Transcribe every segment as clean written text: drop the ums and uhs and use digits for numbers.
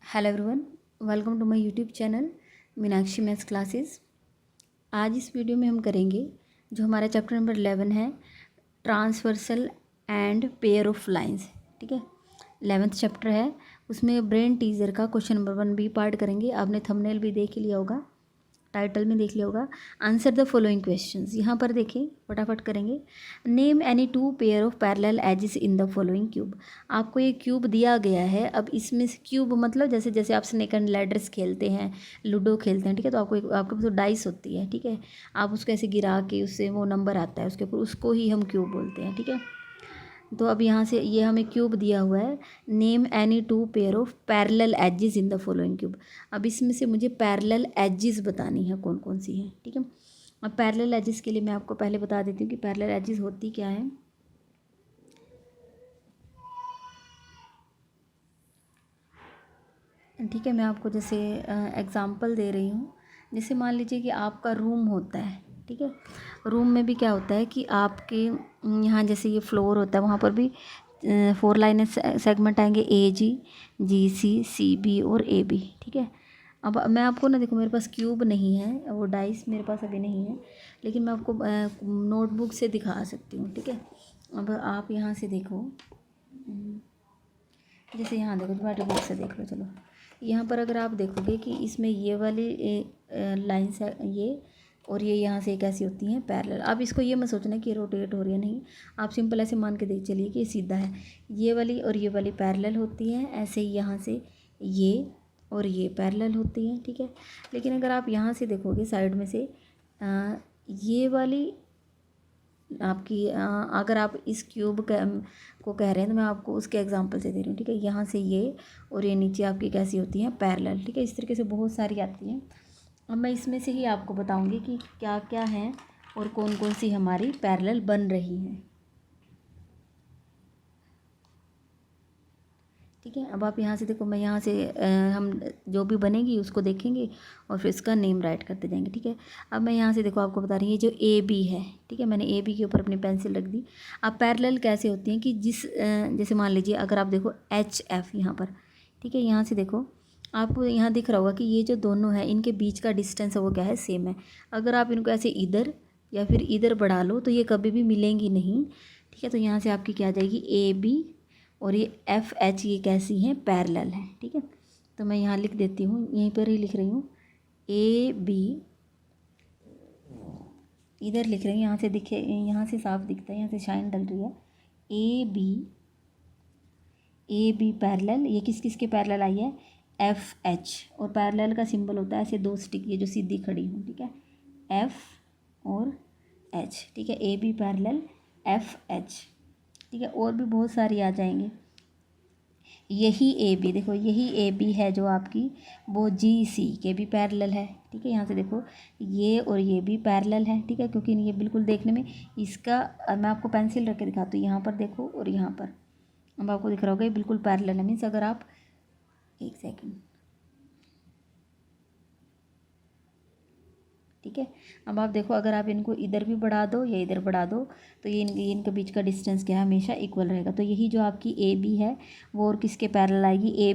Hello everyone, welcome to my YouTube channel Meenakshi maths classes. आज इस video में हम करेंगे जो हमारा चैप्टर नंबर 11 है, transversal and pair of lines. ठीक है, 11th चैप्टर है। उसमें ब्रेन टीजर का क्वेश्चन नंबर 1 भी पार्ट करेंगे। आपने थंबनेल भी देख लिया होगा, टाइटल में देख लिया होगा। Answer the following questions. यहाँ पर देखें, फटाफट करेंगे। Name any two pair of parallel edges in the following cube. आपको ये क्यूब दिया गया है। अब इसमें से क्यूब मतलब जैसे जैसे आप स्नेक एंड लैडर्स खेलते हैं, लूडो खेलते हैं, ठीक है, तो आपके पास तो डाइस होती है, ठीक है। आप उसको ऐसे गिरा के उससे वो नंबर आता है उसके ऊपर, उसको ही हम क्यूब बोलते हैं, ठीक है। तो अब यहाँ से ये हमें क्यूब दिया हुआ है। Name any two pair of parallel edges in the following cube. अब इसमें से मुझे पैरेलल एजेस बतानी है, कौन कौन सी हैं, ठीक है। अब पैरेलल एजेस के लिए मैं आपको पहले बता देती हूँ कि पैरेलल एजेस होती क्या है। ठीक है, मैं आपको जैसे एग्जांपल दे रही हूँ। जैसे मान लीजिए कि आपका रूम होता है, ठीक है। रूम में भी क्या होता है कि आपके यहाँ जैसे ये फ्लोर होता है, वहाँ पर भी 4 लाइन सेगमेंट आएंगे, ए जी, जी सी, सी बी और ए बी, ठीक है। अब मैं आपको ना, देखो मेरे पास क्यूब नहीं है, वो डाइस मेरे पास अभी नहीं है, लेकिन मैं आपको नोटबुक से दिखा सकती हूँ, ठीक है। अब आप यहाँ से देखो, जैसे यहाँ देखो, तुम्हारे बुक से देख लो। चलो, यहाँ पर अगर आप देखोगे कि इसमें ये वाली लाइन्स है ये, और ये यहाँ से एक ऐसी होती हैं पैरेलल। आप इसको ये मत सोचना कि ये रोटेट हो रही है, नहीं। आप सिंपल ऐसे मान के देख चलिए कि ये सीधा है। ये वाली और ये वाली पैरेलल होती हैं। ऐसे ही यहाँ से ये और ये पैरेलल होती हैं, ठीक है। लेकिन अगर आप यहाँ से देखोगे साइड में से ये वाली आपकी अगर आप इस क्यूब को कह रहे हैं, तो मैं आपको उसके एग्जांपल से दे रही हूँ, ठीक है। यहाँ से ये और ये नीचे आपकी कैसी होती हैं, पैरेलल, ठीक है। इस तरीके से बहुत सारी आती हैं। अब मैं इसमें से ही आपको बताऊँगी कि क्या क्या हैं और कौन कौन सी हमारी पैरेलल बन रही हैं, ठीक है। अब आप यहाँ से देखो, मैं यहाँ से हम जो भी बनेगी उसको देखेंगे और फिर इसका नेम राइट करते जाएंगे, ठीक है। अब मैं यहाँ से देखो आपको बता रही हूँ, ये जो ए बी है, ठीक है, मैंने ए बी के ऊपर अपनी पेंसिल रख दी। अब पैरेलल कैसे होती हैं कि जैसे मान लीजिए अगर आप देखो एच एफ यहाँ पर, ठीक है। यहाँ से देखो, आपको यहाँ दिख रहा होगा कि ये जो दोनों है इनके बीच का डिस्टेंस है वो क्या है, सेम है। अगर आप इनको ऐसे इधर या फिर इधर बढ़ा लो तो ये कभी भी मिलेंगी नहीं, ठीक है। तो यहाँ से आपकी क्या आ जाएगी, ए बी और ये एफ एच, ये कैसी हैं, पैरेलल हैं, ठीक है। तो मैं यहाँ लिख देती हूँ, यहीं पर ही लिख रही हूँ, ए बी, इधर लिख रही हूँ, यहाँ से दिखे, यहाँ से साफ दिखता है, यहाँ से शाइन डल रही है। ए बी पैरेलल, ये किस किस के पैरेलल आई है, एफ एच। और पैरेलल का सिंबल होता है ऐसे 2 स्टिक, ये जो सीधी खड़ी हूँ, ठीक है, एफ और एच, ठीक है। A B parallel F H, ठीक है। और भी बहुत सारी आ जाएंगी। यही ए बी, देखो यही ए बी है जो आपकी वो जी सी के भी पैरेलल है, ठीक है। यहाँ से देखो ये और ये भी पैरेलल है, ठीक है, क्योंकि ये बिल्कुल देखने में इसका, मैं आपको पेंसिल रख के दिखाती हूँ, यहाँ पर देखो और यहाँ पर, अब आपको दिख रहा होगा ये बिल्कुल पैरेलल है। मीन्स अगर आप, एक सेकेंड, ठीक है। अब आप देखो, अगर आप इनको इधर भी बढ़ा दो या इधर बढ़ा दो तो ये इनके बीच का डिस्टेंस क्या है, हमेशा इक्वल रहेगा। तो यही जो आपकी ए बी है वो और किसके पैरेलल आएगी,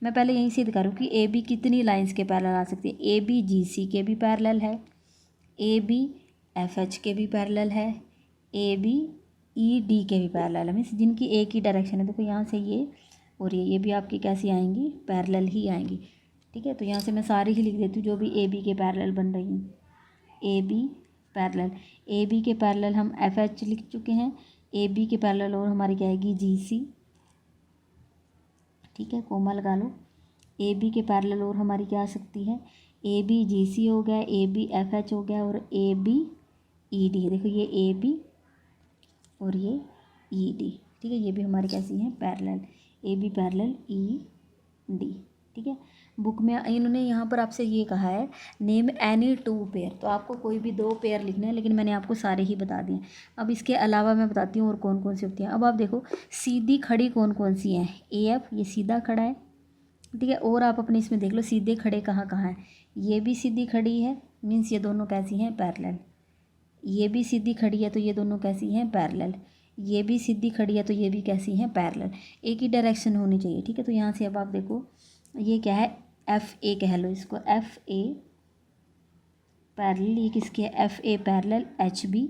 मैं पहले यहीं से दिखा रही हूँ कि ए बी कितनी लाइंस के पैरेलल आ सकती है। ए बी जी सी के भी पैरेलल है, ए बी एफ एच के भी पैरेलल है, ए बी ई डी के भी पैरेलल है। मीन्स जिनकी एक ही डायरेक्शन है। देखो यहाँ से ये और ये भी आपकी कैसी आएंगी, पैरेलल ही आएंगी, ठीक है। तो यहाँ से मैं सारी ही लिख देती हूँ जो भी ए बी के पैरेलल बन रही हैं। A B parallel, A B के पैरेलल हम एफ एच लिख चुके हैं। ए बी के पैरेलल और हमारी क्या आएगी, जी सी, ठीक है, कोमा लगा लो। ए बी के पैरेलल और हमारी क्या आ सकती है, ए बी जी सी हो गया, ए बी एफ एच हो गया और ए बी ई डी। देखो ये ए बी और ये ई डी, ठीक है, ये भी हमारी कैसी हैं, parallel, A B parallel E D, ठीक है। बुक में इन्होंने यहाँ पर आपसे ये कहा है, नेम एनी टू पेयर, तो आपको कोई भी 2 पेयर लिखना है, लेकिन मैंने आपको सारे ही बता दिए। अब इसके अलावा मैं बताती हूँ और कौन कौन सी होती हैं। अब आप देखो सीधी खड़ी कौन कौन सी हैं, ए एफ, ये सीधा खड़ा है, ठीक है। और आप अपने इसमें देख लो सीधे खड़े कहाँ कहाँ हैं, ये भी सीधी खड़ी है, मीन्स ये दोनों कैसी हैं, पैरेलल। ये भी सीधी खड़ी है, तो ये दोनों कैसी हैं, पैरेलल। ये भी सीधी खड़ी है तो ये भी कैसी है, पैरेलल, एक ही डायरेक्शन होनी चाहिए। ठीक है, तो यहाँ से अब आप देखो ये क्या है, एफ ए कह लो इसको, एफ ए पैरेलल, ये किसकी है, F A parallel H B.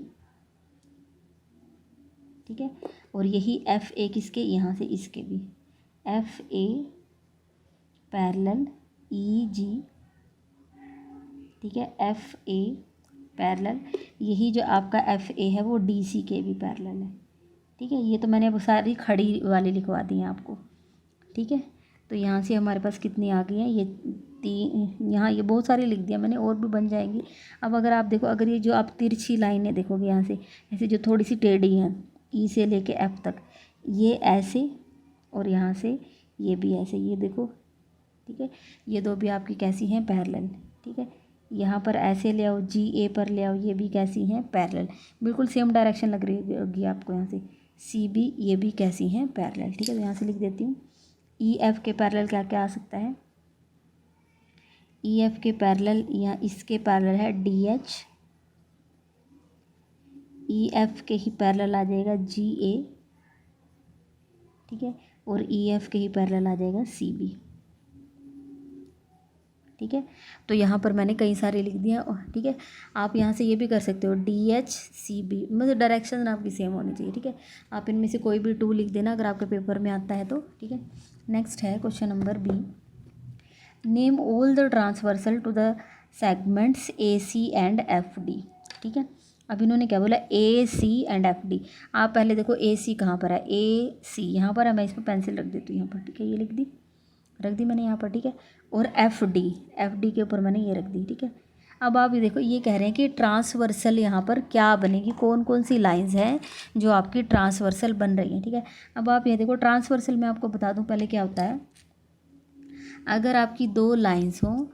ठीक है, और यही एफ ए किसके, यहाँ से इसके भी, एफ ए पैरेलल ई जी। ठीक है, एफ ए पैरेलल, यही जो आपका एफ ए है वो डी सी के भी पैरेलल है। ठीक है, ये तो मैंने अब सारी खड़ी वाली लिखवा दी हैं आपको। ठीक है, तो यहाँ से हमारे पास कितनी आ गई हैं, ये यहाँ ये बहुत सारी लिख दिया मैंने, और भी बन जाएंगी। अब अगर आप देखो, अगर ये जो आप तिरछी लाइनें देखोगे यहाँ से ऐसे जो थोड़ी सी टेढ़ी हैं, ई से लेके एफ तक, ये ऐसे, और यहाँ से ये भी ऐसे, ये देखो। ठीक है, ये दो भी आपकी कैसी हैं, पैरेलल। ठीक है, यहाँ पर ऐसे ले आओ, जी ए पर ले आओ, ये भी कैसी हैं, पैरेलल, बिल्कुल सेम डायरेक्शन लग रही होगी आपको। यहाँ से सी बी, ये भी कैसी हैं, पैरेलल। ठीक है, तो यहाँ से लिख देती हूँ, ई एफ के पैरेलल क्या क्या आ सकता है, ई एफ के पैरेलल या इसके पैरेलल है डी एच, ई एफ के ही पैरेलल आ जाएगा जी ए। ठीक है, और ई एफ के ही पैरेलल आ जाएगा सी बी। ठीक है, तो यहाँ पर मैंने कई सारे लिख दिया। ठीक है, आप यहाँ से ये भी कर सकते हो, डी एच सी बी, मतलब डायरेक्शन आपकी सेम होनी चाहिए। ठीक है, आप इनमें से कोई भी 2 लिख देना अगर आपके पेपर में आता है तो। ठीक है, नेक्स्ट है question number B, name all the transversal to the segments A C and F D. ठीक है, अब इन्होंने क्या बोला, A C and F D. आप पहले देखो ए सी कहाँ पर है, ए सी यहाँ पर है, मैं इस पर पेंसिल रख देती हूँ यहाँ पर। ठीक है, ये लिख दी, रख दी मैंने यहाँ पर। ठीक है, और एफ डी के ऊपर मैंने ये रख दी। ठीक है, अब आप ये देखो, ये कह रहे हैं कि ट्रांसवर्सल यहाँ पर क्या बनेगी, कौन कौन सी लाइंस हैं जो आपकी ट्रांसवर्सल बन रही हैं। ठीक है, अब आप ये देखो, ट्रांसवर्सल में आपको बता दूँ पहले क्या होता है, अगर आपकी 2 लाइंस हों,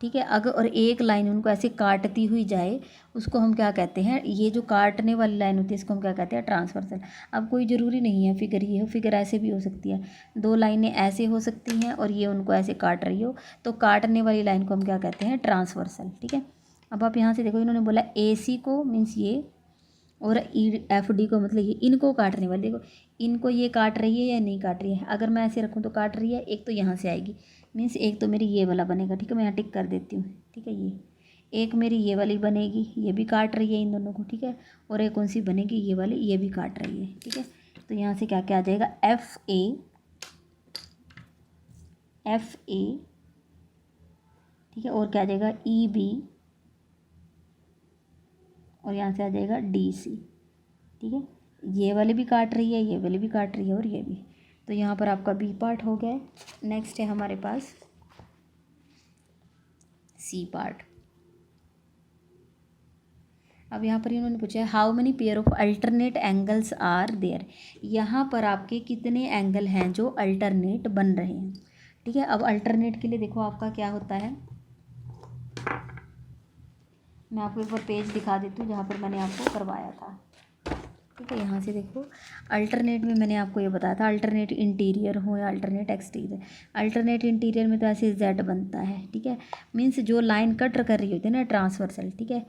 ठीक है, अगर और एक लाइन उनको ऐसे काटती हुई जाए, उसको हम क्या कहते हैं, ये जो काटने वाली लाइन होती है इसको हम क्या कहते हैं, ट्रांसवर्सल। अब कोई ज़रूरी नहीं है फिगर ये हो, फिगर ऐसे भी हो सकती है, 2 लाइनें ऐसे हो सकती हैं और ये उनको ऐसे काट रही हो, तो काटने वाली लाइन को हम क्या कहते हैं, ट्रांसवर्सल। ठीक है, अब आप यहाँ से देखो, इन्होंने बोला ए सी को मीन्स ये, और ई एफ डी को मतलब ये, इनको काटने वाली, देखो इनको ये काट रही है या नहीं काट रही है, अगर मैं ऐसे रखूँ तो काट रही है, एक तो यहाँ से आएगी, मीन्स एक तो मेरी ये वाला बनेगा। ठीक है, मैं यहाँ टिक कर देती हूँ। ठीक है, ये एक मेरी ये वाली बनेगी, ये भी काट रही है इन दोनों को। ठीक है, और एक कौन सी बनेगी, ये वाली, ये भी काट रही है। ठीक है, तो यहाँ से क्या क्या आ जाएगा, एफ ए। ठीक है, और क्या आ जाएगा, ई बी, और यहाँ से आ जाएगा डी सी। ठीक है, ये वाली भी काट रही है, ये वाली भी काट रही है, और ये भी। तो यहाँ पर आपका बी पार्ट हो गया। नेक्स्ट है हमारे पास सी पार्ट। अब यहाँ पर इन्होंने पूछा है, how many pair of alternate angles are there. यहाँ पर आपके कितने एंगल हैं जो अल्टरनेट बन रहे हैं। ठीक है, अब अल्टरनेट के लिए देखो आपका क्या होता है, मैं आपको एक बार पेज दिखा देती हूँ जहाँ पर मैंने आपको करवाया था। ठीक है, यहाँ से देखो, अल्टरनेट में मैंने आपको ये बताया था, अल्टरनेट इंटीरियर हो या अल्टरनेट एक्सटीरियर। अल्टरनेट इंटीरियर में तो ऐसे जेड बनता है। ठीक है, मीन्स जो लाइन कट कर रही होती है ना, ट्रांसवर्सल। ठीक है,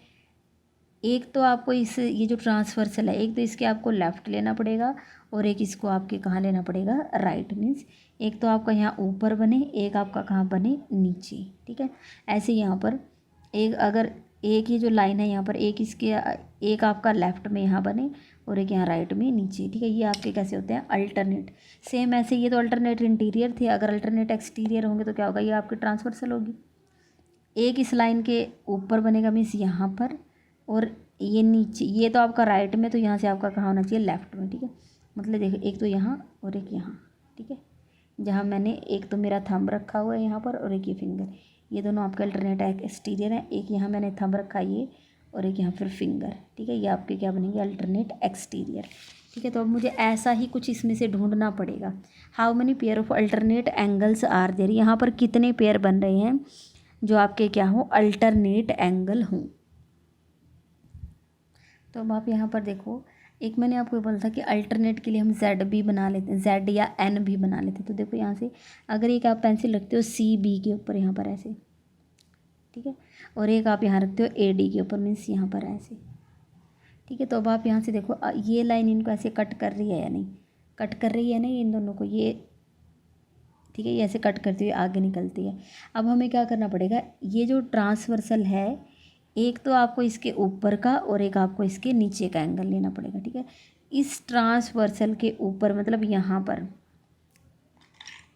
एक तो आपको ये जो ट्रांसवर्सल है, एक तो इसके आपको लेफ़्ट लेना पड़ेगा और एक इसको आपके कहाँ लेना पड़ेगा, राइट। मीन्स एक तो आपका यहाँ ऊपर बने, एक आपका कहाँ बने, नीचे। ठीक है, ऐसे यहाँ पर एक, अगर एक ये जो लाइन है यहाँ पर, एक आपका लेफ़्ट में यहाँ बने और एक यहाँ राइट में नीचे। ठीक है, ये आपके कैसे होते हैं, अल्टरनेट। सेम ऐसे ये तो अल्टरनेट इंटीरियर थे, अगर अल्टरनेट एक्सटीरियर होंगे तो क्या होगा, ये आपकी ट्रांसवर्सल होगी। एक इस लाइन के ऊपर बनेगा मीन्स यहाँ पर, और ये नीचे, ये तो आपका राइट में, तो यहाँ से आपका कहाँ होना चाहिए, लेफ़्ट में। ठीक है, मतलब देखो एक तो यहाँ और एक यहाँ। ठीक है, जहाँ मैंने एक तो मेरा थंब रखा हुआ है यहाँ पर और एक ये फिंगर, ये दोनों आपके अल्टरनेट एक्सटीरियर हैं। एक यहाँ मैंने थंब रखा ये, और एक यहाँ फिर फिंगर। ठीक है, ये आपके क्या बनेंगे, अल्टरनेट एक्सटीरियर। ठीक है, तो अब मुझे ऐसा ही कुछ इसमें से ढूंढना पड़ेगा, how many pair of alternate angles are there. यहाँ पर कितने पेयर बन रहे हैं जो आपके क्या हो, अल्टरनेट एंगल हों। तो अब आप यहाँ पर देखो, एक मैंने आपको ये बोला था कि अल्टरनेट के लिए हम जेड भी बना लेते हैं, जेड या एन भी बना लेते हैं। तो देखो यहाँ से अगर एक आप पेंसिल रखते हो सी बी के ऊपर यहाँ पर ऐसे, ठीक है, और एक आप यहाँ रखते हो ए डी के ऊपर, मीन्स यहाँ पर ऐसे। ठीक है। तो अब आप यहाँ से देखो ये लाइन इनको ऐसे कट कर रही है या नहीं, कट कर रही है नहीं इन दोनों को, ये ठीक है, ये ऐसे कट करती हुई आगे निकलती है। अब हमें क्या करना पड़ेगा, ये जो ट्रांसवर्सल है, एक तो आपको इसके ऊपर का और एक आपको इसके नीचे का एंगल लेना पड़ेगा। ठीक है, इस ट्रांसवर्सल के ऊपर मतलब यहाँ पर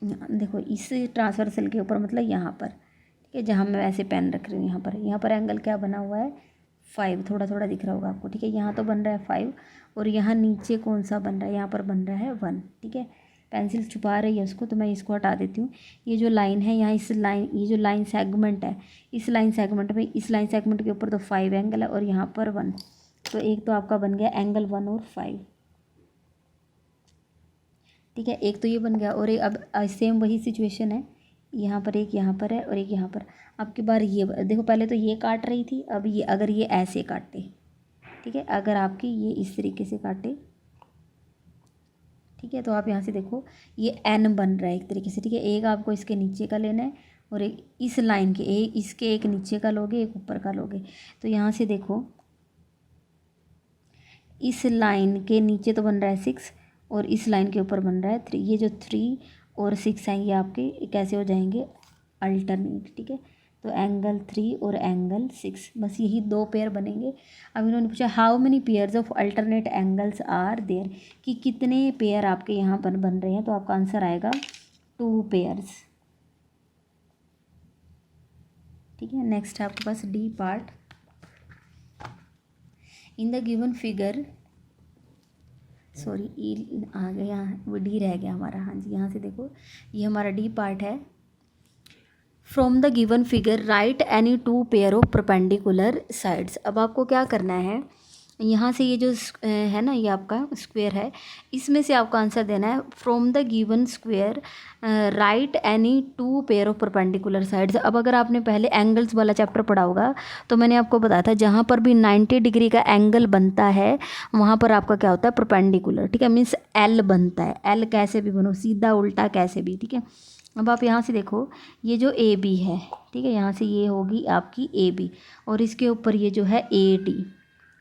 देखो, इस ट्रांसवर्सल के ऊपर मतलब यहाँ पर, ठीक है, जहाँ मैं ऐसे पेन रख रही हूँ यहाँ पर एंगल क्या बना हुआ है 5, थोड़ा थोड़ा दिख रहा होगा आपको। ठीक है, यहाँ तो बन रहा है 5 और यहाँ नीचे कौन सा बन रहा है, यहाँ पर बन रहा है 1। ठीक है, पेंसिल छुपा रही है उसको, तो मैं इसको हटा देती हूँ। ये जो लाइन है यहाँ, इस लाइन, ये जो लाइन सेगमेंट है, इस लाइन सेगमेंट में, इस लाइन सेगमेंट के ऊपर तो 5 एंगल है और यहाँ पर 1, तो एक तो आपका बन गया एंगल 1 और 5। ठीक है, एक तो ये बन गया। और एक अब सेम वही सिचुएशन है, यहाँ पर एक यहाँ पर है और एक यहाँ पर। अब की बार ये देखो, पहले तो ये काट रही थी, अब ये अगर ये ऐसे काटे, ठीक है, अगर आपकी ये इस तरीके से काटे, ठीक है, तो आप यहाँ से देखो ये एन बन रहा है एक तरीके से। ठीक है, एक आपको इसके नीचे का लेना है और एक इस लाइन के, एक इसके एक नीचे का लोगे, एक ऊपर का लोगे। तो यहाँ से देखो इस लाइन के नीचे तो बन रहा है 6 और इस लाइन के ऊपर बन रहा है 3। ये जो 3 और 6 हैं ये आपके कैसे हो जाएंगे, अल्टरनेट। ठीक है, तो एंगल 3 और एंगल 6, बस यही 2 पेयर बनेंगे। अब इन्होंने पूछा how many pairs of alternate angles are there, कि कितने पेयर आपके यहाँ पर बन रहे हैं, तो आपका आंसर आएगा 2 पेयर्स। ठीक है, नेक्स्ट है आपके पास D part. In the given figure, sorry E आ गया, वो डी रह गया हमारा। हाँ जी, यहाँ से देखो ये हमारा डी पार्ट है। From the given figure right any 2 pair of perpendicular sides. अब आपको क्या करना है, यहाँ से ये जो है ना, ये आपका स्क्वायर है, इसमें से आपका आंसर देना है from the given square right any 2 pair of perpendicular sides. अब अगर आपने पहले एंगल्स वाला चैप्टर पढ़ा होगा तो मैंने आपको बताया था, जहाँ पर भी 90 डिग्री का एंगल बनता है वहाँ पर आपका क्या होता है, परपेंडिकुलर। ठीक है, मीन्स एल बनता है, एल कैसे भी बनो, सीधा उल्टा कैसे भी। ठीक है, अब आप यहाँ से देखो ये जो ए बी है, ठीक है, यहाँ से ये होगी आपकी ए बी और इसके ऊपर ये जो है ए डी।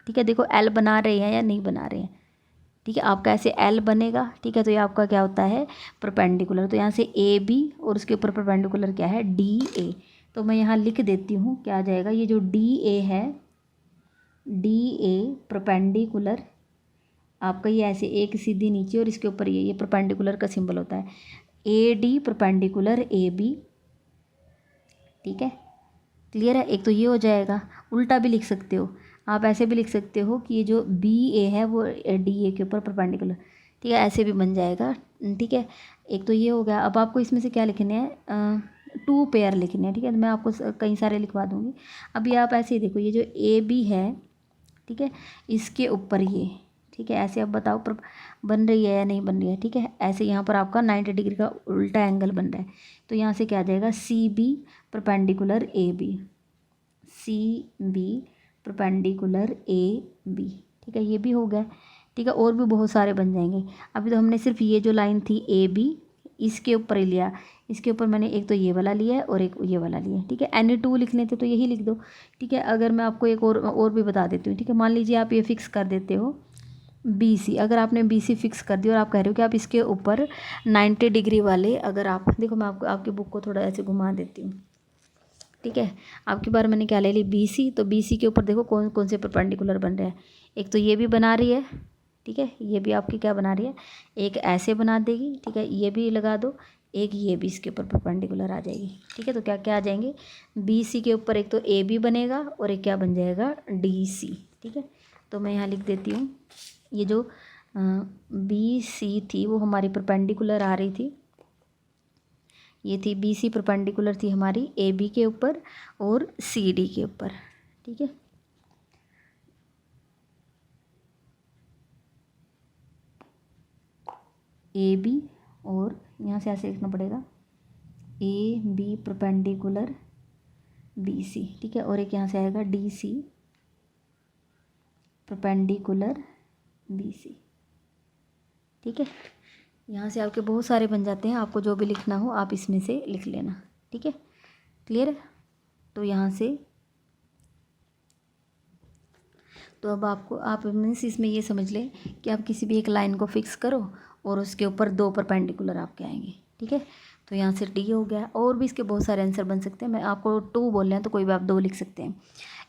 ठीक है, देखो एल बना रहे हैं या नहीं बना रहे हैं। ठीक है, आपका ऐसे एल बनेगा। ठीक है, तो ये आपका क्या होता है, परपेंडिकुलर। तो यहाँ से ए बी और उसके ऊपर परपेंडिकुलर क्या है, डी ए। तो मैं यहाँ लिख देती हूँ, क्या आ जाएगा, ये जो डी ए है, डी ए परपेंडिकुलर आपका, ये ऐसे एक सीधी नीचे और इसके ऊपर ये परपेंडिकुलर का सिंबल होता है, A D perpendicular A B. ठीक है, क्लियर है। एक तो ये हो जाएगा, उल्टा भी लिख सकते हो आप, ऐसे भी लिख सकते हो कि ये जो बी ए है वो डी ए के ऊपर परपेंडिकुलर। ठीक है, ऐसे भी बन जाएगा। ठीक है, एक तो ये हो गया। अब आपको इसमें से क्या लिखने हैं, 2 पेयर लिखने हैं। ठीक है, तो मैं आपको कई सारे लिखवा दूँगी। अभी आप ऐसे ही देखो, ये जो ए बी है, ठीक है, इसके ऊपर ये, ठीक है, ऐसे अब बताओ पर बन रही है या नहीं बन रही है। ठीक है, ऐसे यहाँ पर आपका 90 डिग्री का उल्टा एंगल बन रहा है। तो यहाँ से क्या आ जाएगा, C B perpendicular A B, C B perpendicular A B. ठीक है, ये भी हो गया। ठीक है, और भी बहुत सारे बन जाएंगे। अभी तो हमने सिर्फ ये जो लाइन थी ए बी, इसके ऊपर ही लिया, इसके ऊपर मैंने एक तो ये वाला लिया है और एक ये वाला लिया है। ठीक है, एनी 2 लिख लेते तो यही लिख दो। ठीक है, अगर मैं आपको एक और भी बता देती हूँ। ठीक है, मान लीजिए आप ये फिक्स कर देते हो बी सी, अगर आपने बी सी फिक्स कर दिया और आप कह रहे हो कि आप इसके ऊपर 90 डिग्री वाले, अगर आप देखो, मैं आपको आपकी बुक को थोड़ा ऐसे घुमा देती हूँ। ठीक है, आपकी बार मैंने क्या ले ली, बी सी। तो बी सी के ऊपर देखो कौन कौन से परपेंडिकुलर बन रहे हैं। एक तो ये भी बना रही है, ठीक है, ये भी आपकी क्या बना रही है, एक ऐसे बना देगी। ठीक है, ये भी लगा दो, एक ये भी इसके ऊपर परपेंडिकुलर आ जाएगी। ठीक है, तो क्या क्या आ जाएंगे, बी सी के ऊपर एक तो ए बी बनेगा और एक क्या बन जाएगा, डी सी। ठीक है, तो मैं यहाँ लिख देती हूँ, ये जो बी सी थी वो हमारी परपेंडिकुलर आ रही थी, ये थी बी सी परपेंडिकुलर थी हमारी ए बी के ऊपर और सी डी के ऊपर। ठीक है, ए बी और यहाँ से ऐसे लिखना पड़ेगा, A B perpendicular B C. ठीक है, और एक यहाँ से आएगा D C perpendicular B C. ठीक है, यहाँ से आपके बहुत सारे बन जाते हैं, आपको जो भी लिखना हो आप इसमें से लिख लेना। ठीक है, क्लियर है। तो यहाँ से तो अब आपको आप मीन्स इसमें ये समझ लें कि आप किसी भी एक लाइन को फिक्स करो और उसके ऊपर 2 परपेंडिकुलर आपके आएंगे, ठीक है। तो यहाँ से डी हो गया, और भी इसके बहुत सारे आंसर बन सकते हैं। मैं आपको 2 बोल रहे हैं तो कोई भी आप 2 लिख सकते हैं।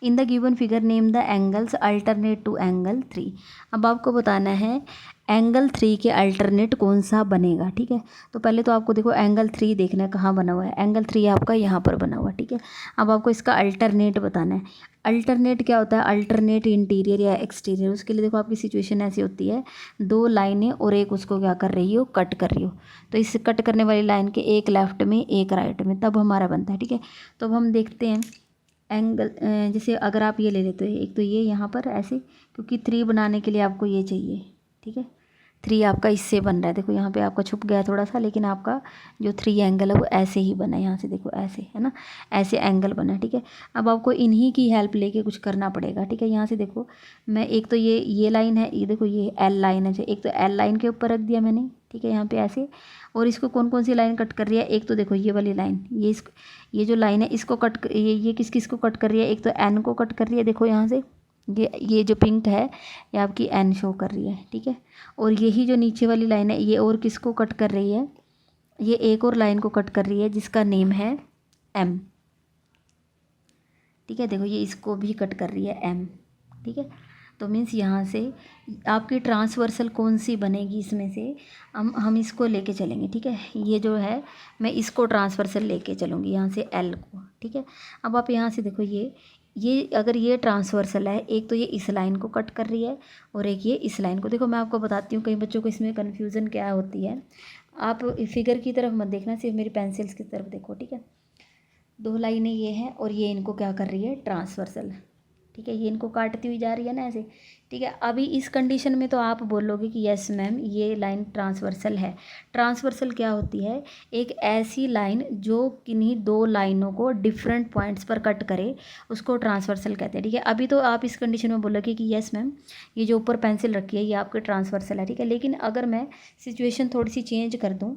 In the given figure name the angles alternate to angle 3। अब आपको बताना है एंगल 3 के अल्टरनेट कौन सा बनेगा, ठीक है। तो पहले तो आपको देखो एंगल 3 देखना है कहाँ बना हुआ है। एंगल 3 आपका यहाँ पर बना हुआ है, ठीक है। अब आपको इसका अल्टरनेट बताना है। अल्टरनेट क्या होता है? अल्टरनेट इंटीरियर या एक्सटीरियर। उसके लिए देखो आपकी सिचुएशन ऐसी होती है, 2 लाइनें और एक उसको क्या कर रही हो, कट कर रही हो। तो इस कट करने वाली लाइन के एक लेफ्ट में एक राइट में, तब हमारा बनता है, ठीक है। तो अब हम देखते हैं एंगल, जैसे अगर आप ये ले लेते हो, एक तो ये यहाँ पर ऐसे, क्योंकि 3 बनाने के लिए आपको ये चाहिए, ठीक है। 3 आपका इससे बन रहा है, देखो यहाँ पे आपका छुप गया थोड़ा सा, लेकिन आपका जो 3 एंगल है वो ऐसे ही बना है। यहाँ से देखो ऐसे है ना, ऐसे एंगल बना है, ठीक है। अब आपको इन्हीं की हेल्प लेके कुछ करना पड़ेगा, ठीक है। यहाँ से देखो मैं एक तो ये लाइन है, ये देखो ये एल लाइन है, एक तो एल लाइन के ऊपर रख दिया मैंने, ठीक है, यहाँ पे ऐसे। और इसको कौन कौन सी लाइन कट कर रही है? एक तो देखो ये वाली लाइन, ये जो लाइन है इसको कट, ये किस किस को कट कर रही है? एक तो एन को कट कर रही है, देखो यहाँ से ये जो पिंक है ये आपकी एन शो कर रही है, ठीक है। और यही जो नीचे वाली लाइन है ये और किसको कट कर रही है? ये एक और लाइन को कट कर रही है जिसका नेम है एम, ठीक है। देखो ये इसको भी कट कर रही है एम, ठीक है। तो मीन्स यहाँ से आपकी ट्रांसवर्सल कौन सी बनेगी, इसमें से हम इसको लेके चलेंगे, ठीक है। ये जो है मैं इसको ट्रांसवर्सल लेके चलूँगी यहाँ से एल को, ठीक है। अब आप यहाँ से देखो ये अगर ये ट्रांसवर्सल है, एक तो ये इस लाइन को कट कर रही है और एक ये इस लाइन को। देखो मैं आपको बताती हूँ, कई बच्चों को इसमें कन्फ्यूज़न क्या होती है। आप फिगर की तरफ मत देखना, सिर्फ मेरी पेंसिल्स की तरफ देखो, ठीक है। 2 लाइनें ये हैं और ये इनको क्या कर रही है? ट्रांसवर्सल, ठीक है। ये इनको काटती हुई जा रही है ना ऐसे, ठीक है। अभी इस कंडीशन में तो आप बोलोगे कि यस मैम ये लाइन ट्रांसवर्सल है। ट्रांसवर्सल क्या होती है? एक ऐसी लाइन जो किन्हीं 2 लाइनों को डिफरेंट पॉइंट्स पर कट करे, उसको ट्रांसवर्सल कहते हैं, ठीक है। अभी तो आप इस कंडीशन में बोलोगे कि यस मैम ये जो ऊपर पेंसिल रखी है ये आपके ट्रांसवर्सल है, ठीक है। लेकिन अगर मैं सिचुएशन थोड़ी सी चेंज कर दूँ,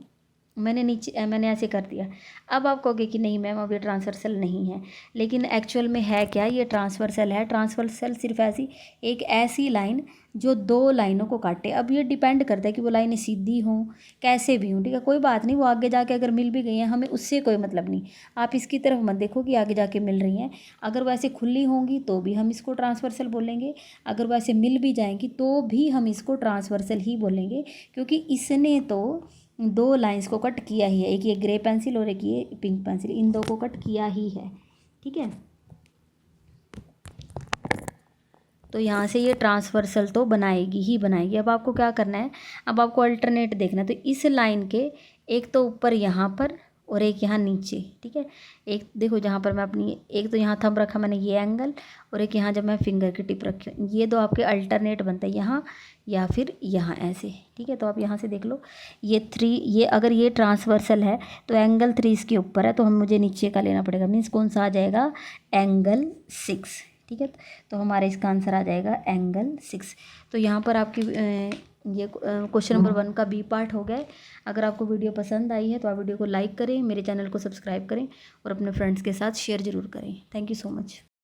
मैंने ऐसे कर दिया, अब आप कहोगे कि नहीं मैम अब ये ट्रांसवर्सल नहीं है, लेकिन एक्चुअल में है क्या? ये ट्रांसवर्सल है। ट्रांसवर्सल सिर्फ एक ऐसी लाइन जो 2 लाइनों को काटे। अब ये डिपेंड करता है कि वो लाइनें सीधी हों कैसे भी हों, ठीक है। कोई बात नहीं, वो आगे जाके अगर मिल भी गई हैं हमें उससे कोई मतलब नहीं। आप इसकी तरफ मत देखो कि आगे जाके मिल रही हैं। अगर वैसे खुली होंगी तो भी हम इसको ट्रांसवर्सल बोलेंगे, अगर वैसे मिल भी जाएंगी तो भी हम इसको ट्रांसवर्सल ही बोलेंगे, क्योंकि इसने तो 2 लाइंस को कट किया ही है। एक ये ग्रे पेंसिल और एक ये पिंक पेंसिल, इन 2 को कट किया ही है, ठीक है। तो यहाँ से ये ट्रांसवर्सल तो बनाएगी ही बनाएगी। अब आपको क्या करना है? अब आपको अल्टरनेट देखना है। तो इस लाइन के एक तो ऊपर यहाँ पर और एक यहाँ नीचे, ठीक है। एक देखो जहाँ पर मैं अपनी, एक तो यहाँ थंब रखा मैंने ये एंगल, और एक यहाँ जब मैं फिंगर की टिप रखी, ये 2 आपके अल्टरनेट बनता है, यहाँ या फिर यहाँ ऐसे, ठीक है। तो आप यहाँ से देख लो ये 3, ये अगर ये ट्रांसवर्सल है तो एंगल 3 इसके ऊपर है, तो हम मुझे नीचे का लेना पड़ेगा। मीन्स कौन सा आ जाएगा? एंगल 6, ठीक है। तो हमारा इसका आंसर आ जाएगा एंगल 6। तो यहाँ पर आपकी ये क्वेश्चन नंबर 1 का बी पार्ट हो गया है। अगर आपको वीडियो पसंद आई है तो आप वीडियो को लाइक करें, मेरे चैनल को सब्सक्राइब करें और अपने फ्रेंड्स के साथ शेयर ज़रूर करें। Thank you so much.